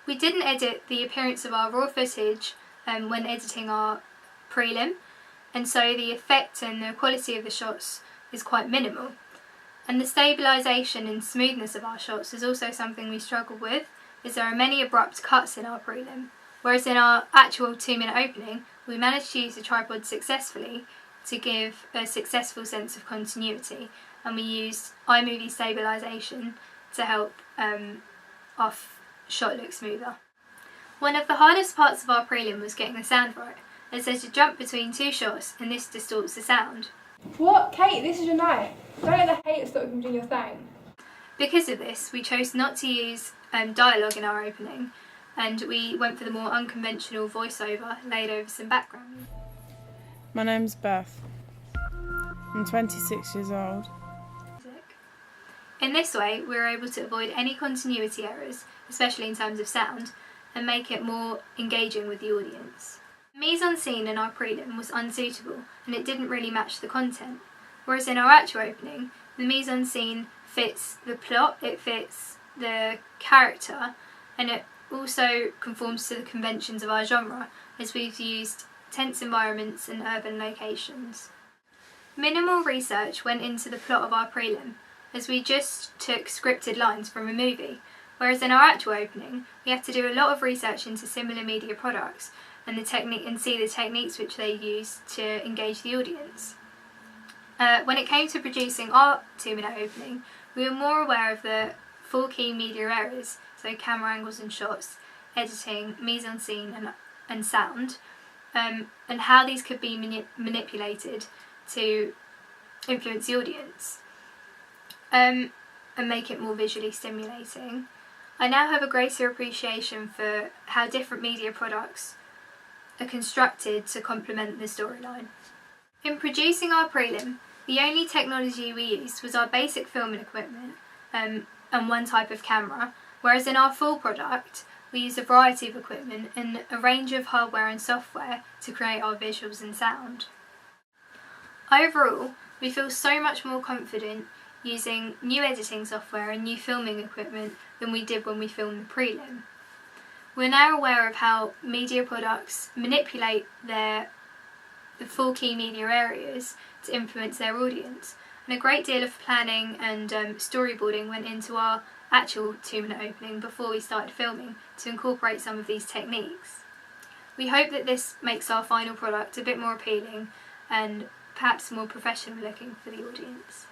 We didn't edit the appearance of our raw footage when editing our prelim, and so the effect and the quality of the shots is quite minimal. And the stabilisation and smoothness of our shots is also something we struggle with, as there are many abrupt cuts in our prelim, whereas in our actual 2-minute opening we managed to use the tripod successfully to give a successful sense of continuity, and we used iMovie stabilisation to help our shot look smoother. One of the hardest parts of our prelim was getting the sound right, as there's a jump between two shots and this distorts the sound. What? Kate, this is your night. Don't let the haters stop you from doing your thing. Because of this, we chose not to use dialogue in our opening, and we went for the more unconventional voiceover laid over some background. My name's Beth. I'm 26 years old. In this way, we were able to avoid any continuity errors, especially in terms of sound, and make it more engaging with the audience. The mise-en-scene in our prelim was unsuitable, and it didn't really match the content, whereas in our actual opening, the mise-en-scene fits the plot, it fits the character, and it also conforms to the conventions of our genre, as we've used tense environments and urban locations. Minimal research went into the plot of our prelim, as we just took scripted lines from a movie, whereas in our actual opening we had to do a lot of research into similar media products and see the techniques which they use to engage the audience. When it came to producing our 2-minute opening, we were more aware of the 4 key media areas, so camera angles and shots, editing, mise-en-scene and sound, and how these could be manipulated to influence the audience and make it more visually stimulating. I now have a greater appreciation for how different media products are constructed to complement the storyline. In producing our prelim, the only technology we used was our basic filming equipment and one type of camera, whereas in our full product we use a variety of equipment and a range of hardware and software to create our visuals and sound. Overall, we feel so much more confident using new editing software and new filming equipment than we did when we filmed the prelim. We're now aware of how media products manipulate the 4 key media areas to influence their audience, and a great deal of planning and storyboarding went into our actual 2-minute opening before we started filming to incorporate some of these techniques. We hope that this makes our final product a bit more appealing and perhaps more professional looking for the audience.